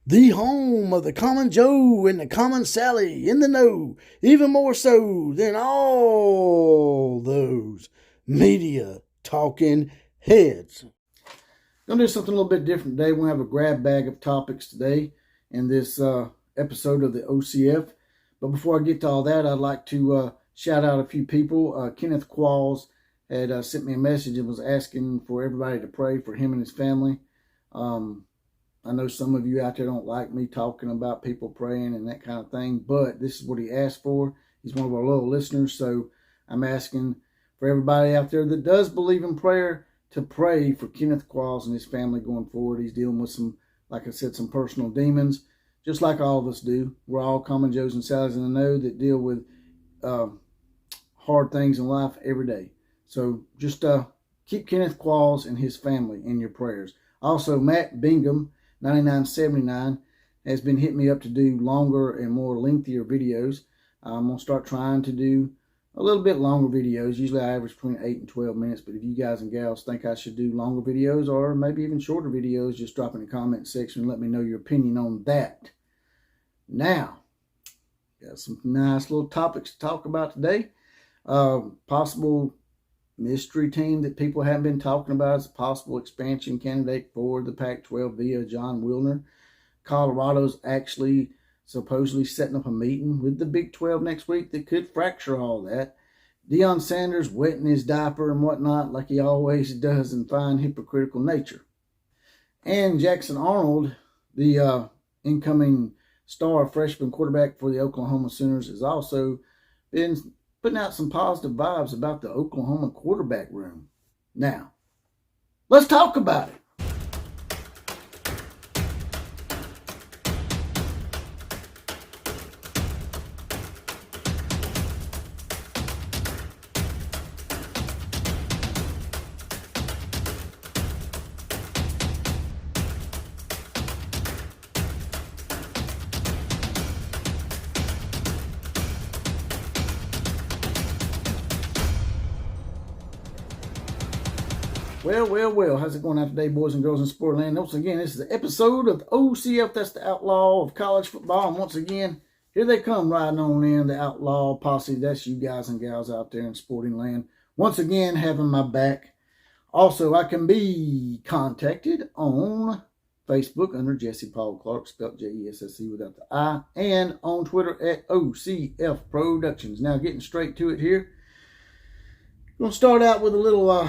The home of the common Joe and the common Sally in the know, even more so than all those media talking heads. Gonna do something a little bit different today. We're gonna have a grab bag of topics today in this episode of the OCF. But before I get to all that, I'd like to shout out a few people. Kenneth Qualls had sent me a message and was asking for everybody to pray for him and his family. I know some of you out there don't like me talking about people praying and that kind of thing, but this is what he asked for. He's one of our loyal listeners, so I'm asking for everybody out there that does believe in prayer to pray for Kenneth Qualls and his family going forward. He's dealing with some, like I said, some personal demons, just like all of us do. We're all common Joes and Sallys in the know that deal with hard things in life every day. So just keep Kenneth Qualls and his family in your prayers. Also, Matt Bingham, 9979, has been hitting me up to do longer and more lengthier videos. I'm going to start trying to do a little bit longer videos. Usually I average between 8 and 12 minutes, but if you guys and gals think I should do longer videos or maybe even shorter videos, just drop in the comment section and let me know your opinion on that. Now, got some nice little topics to talk about today. Possible mystery team that people haven't been talking about as a possible expansion candidate for the Pac-12 via John Wilner. Colorado's actually supposedly setting up a meeting with the Big 12 next week that could fracture all that. Deion Sanders wetting his diaper and whatnot like he always does in fine hypocritical nature. And Jackson Arnold, the incoming star freshman quarterback for the Oklahoma Sooners, has also been putting out some positive vibes about the Oklahoma quarterback room. Now, let's talk about it. Well, how's it going out today, boys and girls in Sportland? Once again, this is the episode of the OCF, that's the Outlaw of College Football, and once again, here they come riding on in, the Outlaw Posse. That's you guys and gals out there in sporting land. Once again, having my back. Also, I can be contacted on Facebook under Jesse Paul Clark, spelled Jessc without the I, and on Twitter at OCF Productions. Now, getting straight to it here. Going to start out with a little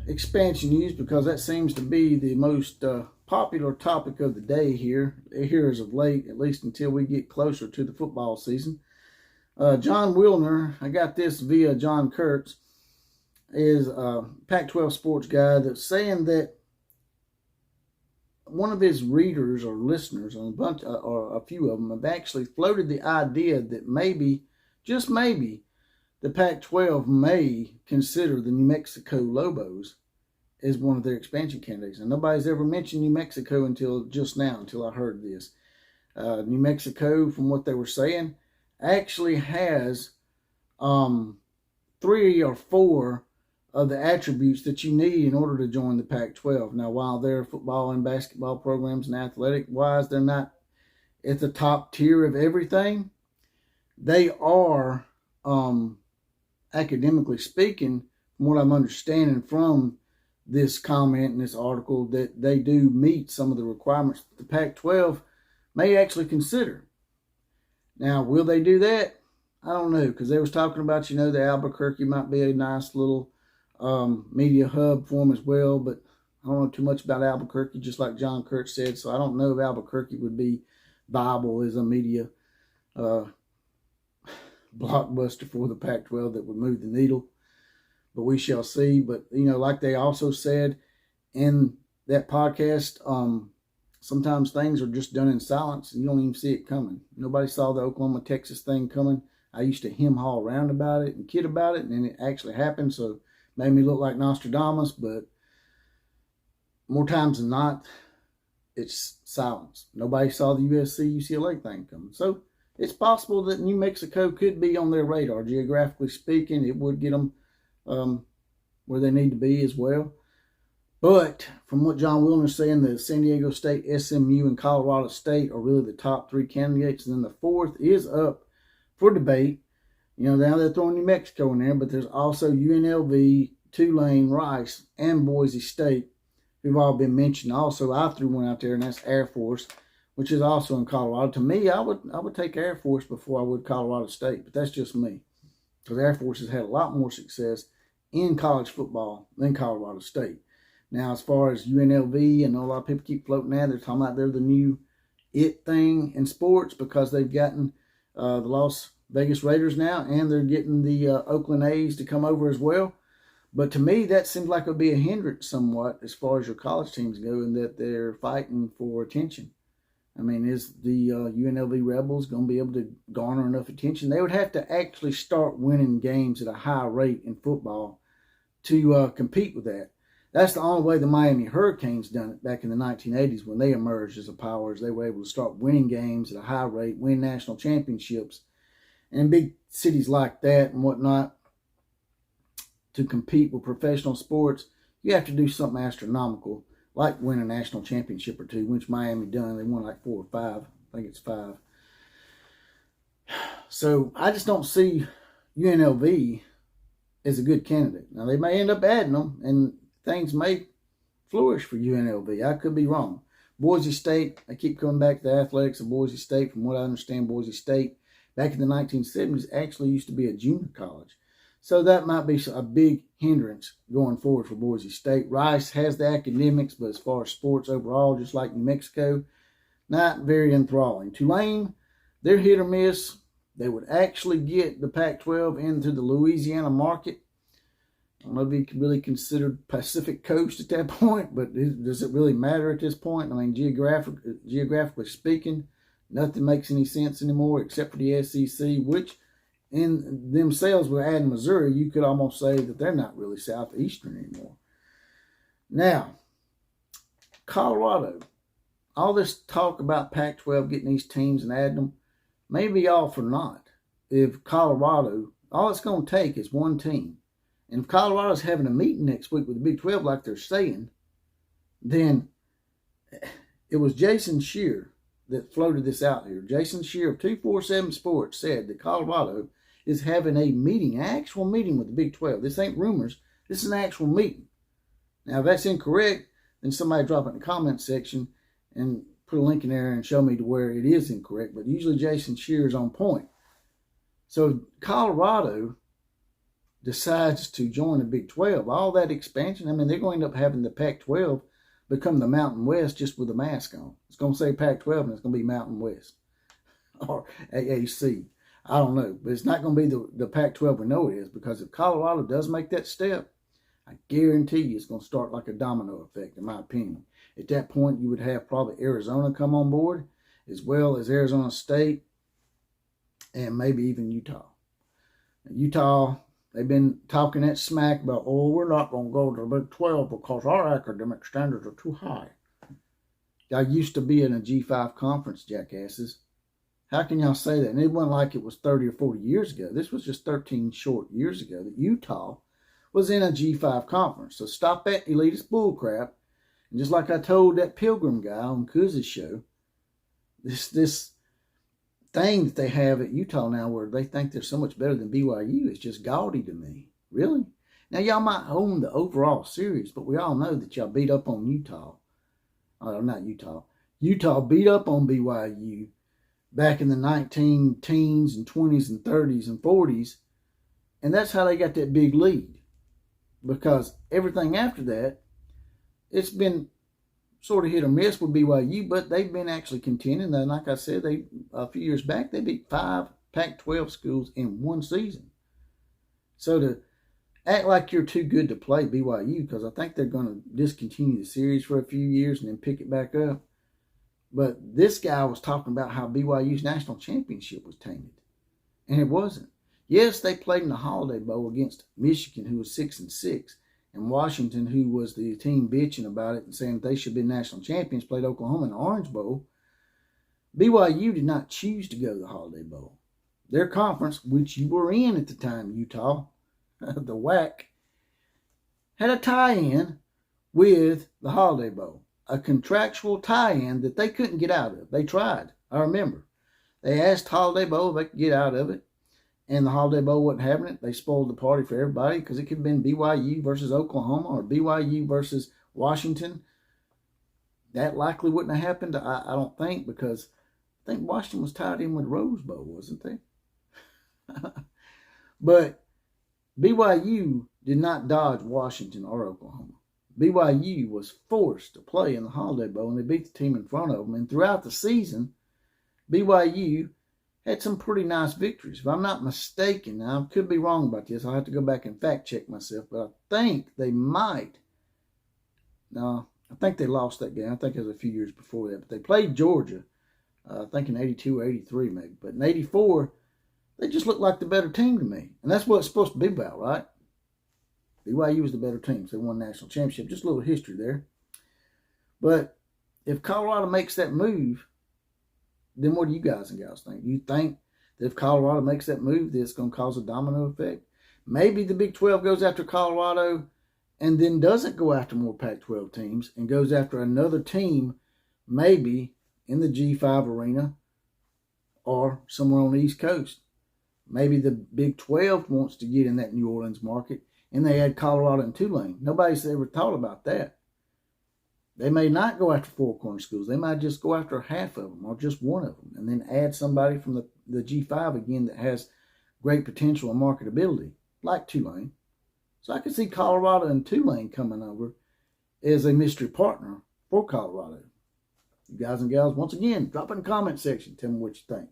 expansion news because that seems to be the most popular topic of the day here as of late, at least until we get closer to the football season. John Wilner, I got this via John Kurtz, is a Pac-12 sports guy that's saying that one of his readers or listeners, or a few of them, have actually floated the idea that maybe, just maybe, the Pac-12 may consider the New Mexico Lobos as one of their expansion candidates. And nobody's ever mentioned New Mexico until just now, until I heard this. New Mexico, from what they were saying, actually has 3 or 4 of the attributes that you need in order to join the Pac-12. Now, while their football and basketball programs and athletic-wise, they're not at the top tier of everything, they are, academically speaking, from what I'm understanding from this comment in this article, that they do meet some of the requirements the Pac-12 may actually consider. Now, will they do that? I don't know, because they was talking about, the Albuquerque might be a nice little media hub for them as well, but I don't know too much about Albuquerque, just like John Kurtz said, so I don't know if Albuquerque would be viable as a media blockbuster for the Pac-12 that would move the needle, but we shall see. But like they also said in that podcast, sometimes things are just done in silence and you don't even see it coming. Nobody saw the Oklahoma-Texas thing coming. I used to hem-haw around about it and kid about it, and then it actually happened, so it made me look like Nostradamus, but more times than not, it's silence. Nobody saw the USC-UCLA thing coming. So it's possible that New Mexico could be on their radar. Geographically speaking, it would get them where they need to be as well. But from what John Wilner's saying, the San Diego State, SMU, and Colorado State are really the top three candidates. And then the fourth is up for debate. Now they're throwing New Mexico in there, but there's also UNLV, Tulane, Rice, and Boise State, who've all been mentioned. Also, I threw one out there, and that's Air Force, which is also in Colorado. To me, I would take Air Force before I would Colorado State, but that's just me, because Air Force has had a lot more success in college football than Colorado State. Now, as far as UNLV, I know a lot of people keep floating that. They're talking about they're the new it thing in sports because they've gotten the Las Vegas Raiders now, and they're getting the Oakland A's to come over as well. But to me, that seems like it would be a hindrance somewhat as far as your college teams go, in that they're fighting for attention. I mean, is the UNLV Rebels going to be able to garner enough attention? They would have to actually start winning games at a high rate in football to compete with that. That's the only way the Miami Hurricanes done it back in the 1980s when they emerged as a power, is they were able to start winning games at a high rate, win national championships. And in big cities like that and whatnot, to compete with professional sports, you have to do something astronomical, like win a national championship or two, which Miami done. They won like 4 or 5. I think it's 5. So I just don't see UNLV as a good candidate. Now, they may end up adding them, and things may flourish for UNLV. I could be wrong. Boise State, I keep coming back to the athletics of Boise State. From what I understand, Boise State, back in the 1970s, actually used to be a junior college. So that might be a big hindrance going forward for Boise State. Rice has the academics, but as far as sports overall, just like New Mexico, not very enthralling. Tulane, they're hit or miss. They would actually get the Pac-12 into the Louisiana market. I don't know if you can really consider Pacific Coast at that point, but does it really matter at this point? I mean, geographically speaking, nothing makes any sense anymore except for the SEC, which in themselves, we're adding Missouri. You could almost say that they're not really Southeastern anymore. Now, Colorado, all this talk about Pac-12 getting these teams and adding them, may be all for naught. If Colorado, all it's going to take is one team. And if Colorado's having a meeting next week with the Big 12 like they're saying, then it was Jason Shear that floated this out here. Jason Shear of 247 Sports said that Colorado is having a meeting, an actual meeting with the Big 12. This ain't rumors. This is an actual meeting. Now, if that's incorrect, then somebody drop it in the comment section and put a link in there and show me to where it is incorrect. But usually Jason Shear is on point. So Colorado decides to join the Big 12. All that expansion, I mean, they're going to end up having the Pac-12 become the Mountain West just with a mask on. It's going to say Pac-12 and it's going to be Mountain West or AAC. I don't know, but it's not going to be the Pac-12 we know it is, because if Colorado does make that step, I guarantee you it's going to start like a domino effect, in my opinion. At that point, you would have probably Arizona come on board, as well as Arizona State, and maybe even Utah. Now, Utah, they've been talking that smack about, oh, we're not going to go to the Big 12 because our academic standards are too high. I used to be in a G5 conference, jackasses. How can y'all say that? And it wasn't like it was 30 or 40 years ago. This was just 13 short years ago that Utah was in a G5 conference. So stop that elitist bullcrap. And just like I told that Pilgrim guy on Kuz's show, this thing that they have at Utah now where they think they're so much better than BYU is just gaudy to me. Really? Now, y'all might own the overall series, but we all know that y'all beat up on Utah. Oh, not Utah. Utah beat up on BYU back in the 19 teens and 20s and 30s and 40s. And that's how they got that big lead. Because everything after that, it's been sort of hit or miss with BYU, but they've been actually contending. And like I said, a few years back, they beat 5 Pac-12 schools in one season. So to act like you're too good to play BYU, because I think they're going to discontinue the series for a few years and then pick it back up. But this guy was talking about how BYU's national championship was tainted. And it wasn't. Yes, they played in the Holiday Bowl against Michigan, who was 6-6. And Washington, who was the team bitching about it and saying they should be national champions, played Oklahoma in the Orange Bowl. BYU did not choose to go to the Holiday Bowl. Their conference, which you were in at the time, Utah, the WAC, had a tie-in with the Holiday Bowl, a contractual tie-in that they couldn't get out of. They tried. I remember. They asked Holiday Bowl if they could get out of it, and the Holiday Bowl wasn't having it. They spoiled the party for everybody because it could have been BYU versus Oklahoma or BYU versus Washington. That likely wouldn't have happened, I don't think, because I think Washington was tied in with the Rose Bowl, wasn't they? But BYU did not dodge Washington or Oklahoma. BYU was forced to play in the Holiday Bowl, and they beat the team in front of them. And throughout the season, BYU had some pretty nice victories. If I'm not mistaken, now I could be wrong about this. I'll have to go back and fact check myself, but I think they might. No, I think they lost that game. I think it was a few years before that. But they played Georgia, I think in 82 or 83 maybe. But in 84, they just looked like the better team to me. And that's what it's supposed to be about, right? BYU was the better team, so they won the national championship. Just a little history there. But if Colorado makes that move, then what do you guys and gals think? You think that if Colorado makes that move, that it's going to cause a domino effect? Maybe the Big 12 goes after Colorado and then doesn't go after more Pac-12 teams and goes after another team, maybe in the G5 arena or somewhere on the East Coast. Maybe the Big 12 wants to get in that New Orleans market and they add Colorado and Tulane. Nobody's ever thought about that. They may not go after four corner schools. They might just go after half of them or just one of them and then add somebody from the G5 again that has great potential and marketability, like Tulane. So I could see Colorado and Tulane coming over as a mystery partner for Colorado. You guys and gals, once again, drop in the comment section. Tell me what you think.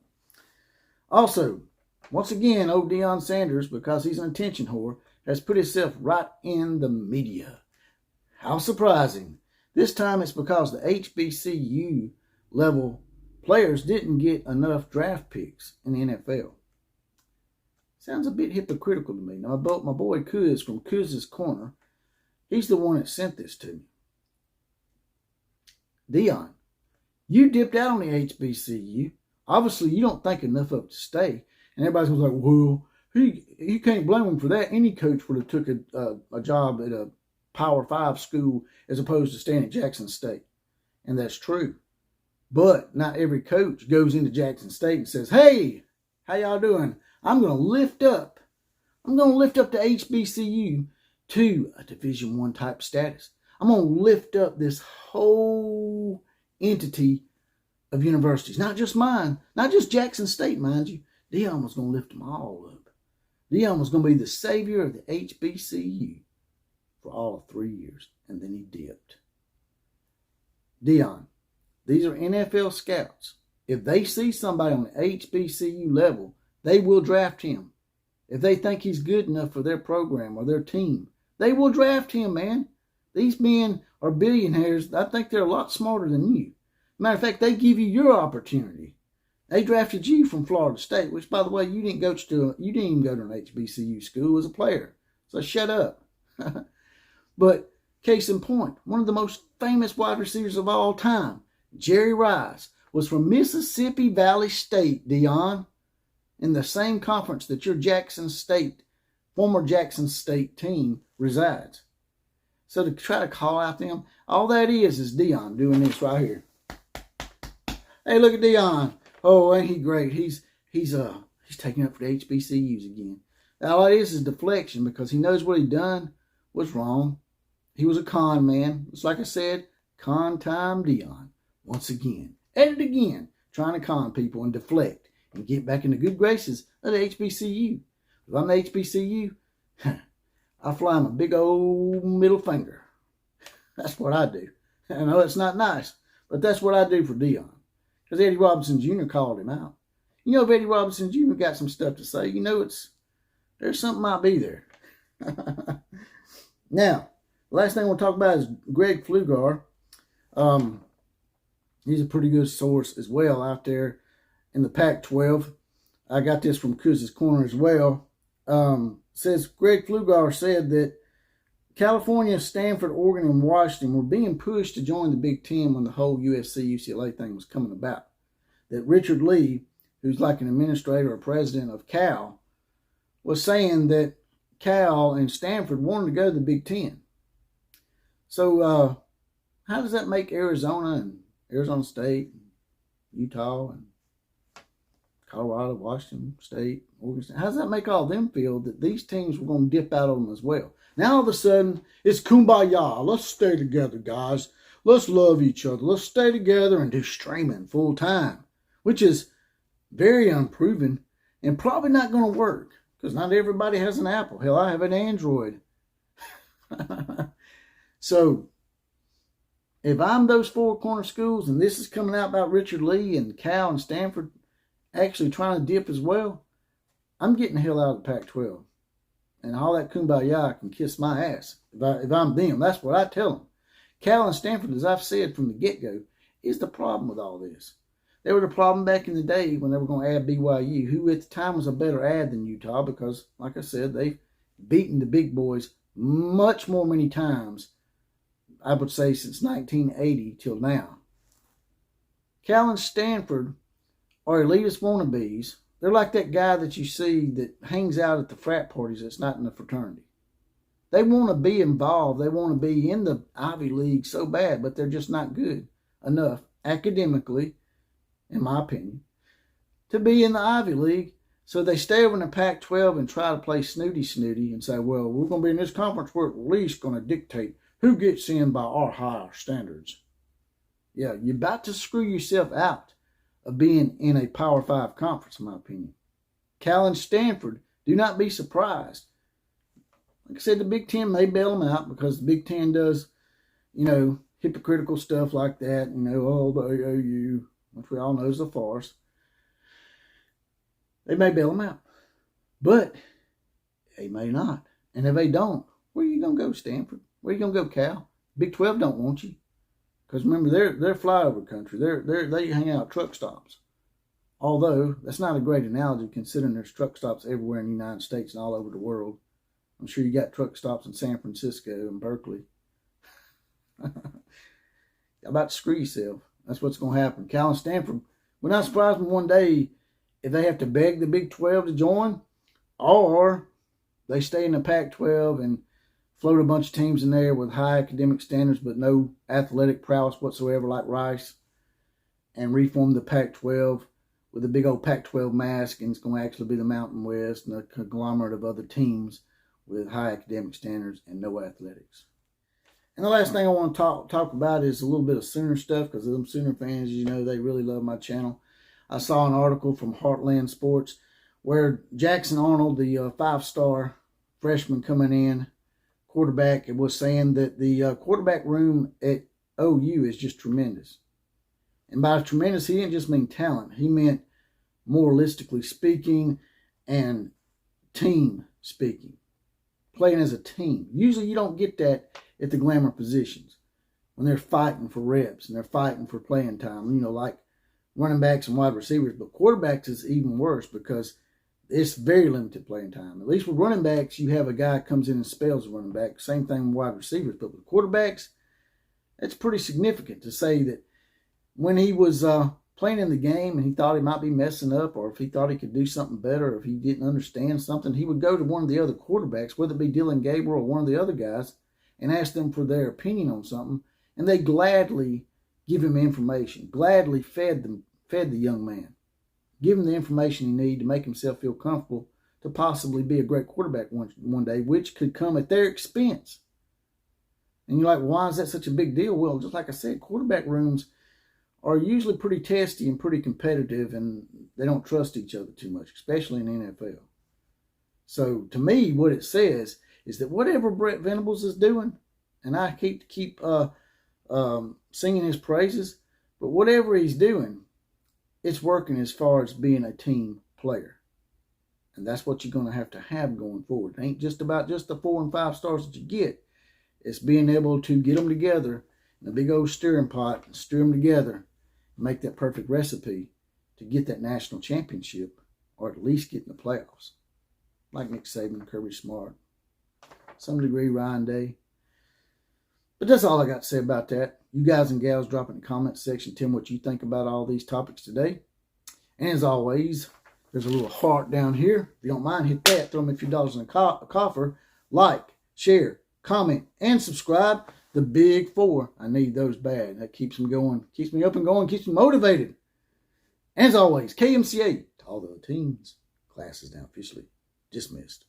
Also, once again, old Deion Sanders, because he's an attention whore, has put himself right in the media. How surprising. This time it's because the HBCU level players didn't get enough draft picks in the NFL. Sounds a bit hypocritical to me. Now, my boy Kuz from Kuz's Corner, he's the one that sent this to me. Deion, you dipped out on the HBCU. Obviously, you don't think enough of it to stay. And everybody's going to be like, well, you can't blame him for that. Any coach would have took a job at a Power 5 school as opposed to staying at Jackson State. And that's true. But not every coach goes into Jackson State and says, hey, how y'all doing? I'm going to lift up the HBCU to a Division I type status. I'm going to lift up this whole entity of universities. Not just mine. Not just Jackson State, mind you. Deion was going to lift them all up. Deion was going to be the savior of the HBCU for all of 3 years. And then he dipped. Deion, these are NFL scouts. If they see somebody on the HBCU level, they will draft him. If they think he's good enough for their program or their team, they will draft him, man. These men are billionaires. I think they're a lot smarter than you. Matter of fact, they give you your opportunity. They drafted you from Florida State, which, by the way, you didn't even go to an HBCU school as a player. So shut up. But case in point, one of the most famous wide receivers of all time, Jerry Rice, was from Mississippi Valley State, Deion, in the same conference that your former Jackson State team resides. So to try to call out them, all that is Deion doing this right here. Hey, look at Deion. Oh, ain't he great? He's taking up for the HBCUs again. All it is deflection because he knows what he done was wrong. He was a con man. It's like I said, con time Deion. Once again, at it again, trying to con people and deflect and get back in the good graces of the HBCU. If I'm the HBCU, I fly him a big old middle finger. That's what I do. I know it's not nice, but that's what I do for Deion. Because Eddie Robinson Jr. called him out. You know, if Eddie Robinson Jr. got some stuff to say, you know there's something might be there. Now, the last thing we'll talk about is Greg Pflugar. He's a pretty good source as well out there in the Pac-12. I got this from Kuz's Corner as well. Says Greg Pflugar said that California, Stanford, Oregon, and Washington were being pushed to join the Big Ten when the whole USC-UCLA thing was coming about. That Richard Lee, who's like an administrator or president of Cal, was saying that Cal and Stanford wanted to go to the Big Ten. So how does that make Arizona and Arizona State, and Utah, and Colorado, Washington State, Oregon State, how does that make all of them feel that these teams were going to dip out on them as well? Now all of a sudden, it's kumbaya. Let's stay together, guys. Let's love each other. Let's stay together and do streaming full time, which is very unproven and probably not going to work because not everybody has an Apple. Hell, I have an Android. So if I'm those four corner schools and this is coming out about Richard Lee and Cal and Stanford actually trying to dip as well, I'm getting the hell out of the Pac-12. And all that kumbaya can kiss my ass. If I'm them, that's what I tell them. Cal and Stanford, as I've said from the get-go, is the problem with all this. They were the problem back in the day when they were going to add BYU, who at the time was a better ad than Utah because, like I said, they've beaten the big boys much more many times, I would say, since 1980 till now. Cal and Stanford are elitist wannabes. They're like that guy that you see that hangs out at the frat parties that's not in the fraternity. They want to be involved. They want to be in the Ivy League so bad, but they're just not good enough academically, in my opinion, to be in the Ivy League. So they stay over in the Pac-12 and try to play snooty and say, well, we're going to be in this conference. We're at least going to dictate who gets in by our higher standards. Yeah, you're about to screw yourself out of being in a Power 5 conference, in my opinion. Cal and Stanford, do not be surprised. Like I said, the Big Ten may bail them out because the Big Ten does, hypocritical stuff like that. Oh, the AAU, which we all know is a farce. They may bail them out. But they may not. And if they don't, where are you going to go, Stanford? Where are you going to go, Cal? Big 12 don't want you. Because remember, they're flyover country. They hang out at truck stops. Although, that's not a great analogy considering there's truck stops everywhere in the United States and all over the world. I'm sure you got truck stops in San Francisco and Berkeley. You're about to screw yourself. That's what's going to happen. Cal and Stanford, would not surprise me one day if they have to beg the Big 12 to join, or they stay in the Pac-12 and float a bunch of teams in there with high academic standards but no athletic prowess whatsoever like Rice, and reform the Pac-12 with a big old Pac-12 mask, and it's going to actually be the Mountain West and a conglomerate of other teams with high academic standards and no athletics. And the last thing I want to talk about is a little bit of Sooner stuff, because them Sooner fans, they really love my channel. I saw an article from Heartland Sports where Jackson Arnold, the 5-star freshman coming in, quarterback, was saying that the quarterback room at OU is just tremendous. And by tremendous, he didn't just mean talent. He meant moralistically speaking and team speaking. Playing as a team. Usually you don't get that at the glamour positions when they're fighting for reps and they're fighting for playing time, like running backs and wide receivers. But quarterbacks is even worse because it's very limited playing time. At least with running backs, you have a guy comes in and spells a running back. Same thing with wide receivers. But with quarterbacks, it's pretty significant to say that when he was playing in the game and he thought he might be messing up, or if he thought he could do something better, or if he didn't understand something, he would go to one of the other quarterbacks, whether it be Dylan Gabriel or one of the other guys, and ask them for their opinion on something, and they gladly give him information, gladly fed the young man, give him the information he needed to make himself feel comfortable to possibly be a great quarterback one day, which could come at their expense. And you're like, well, why is that such a big deal? Well, just like I said, quarterback rooms are usually pretty testy and pretty competitive, and they don't trust each other too much, especially in the NFL. So to me, what it says is that whatever Brett Venables is doing, and I keep singing his praises, but whatever he's doing, it's working as far as being a team player. And that's what you're going to have going forward. It ain't just about just the 4 and 5 stars that you get. It's being able to get them together in a big old stirring pot and stir them together and make that perfect recipe to get that national championship, or at least get in the playoffs. Like Nick Saban, Kirby Smart, some degree Ryan Day. But that's all I got to say about that. You guys and gals drop in the comments section. Tell me what you think about all these topics today. And as always, there's a little heart down here. If you don't mind, hit that. Throw me a few dollars in a coffer. Like, share, comment, and subscribe. The big four. I need those bad. That keeps them going, keeps me up and going, keeps me motivated. As always, KMCA to all the teams. Class is now officially dismissed.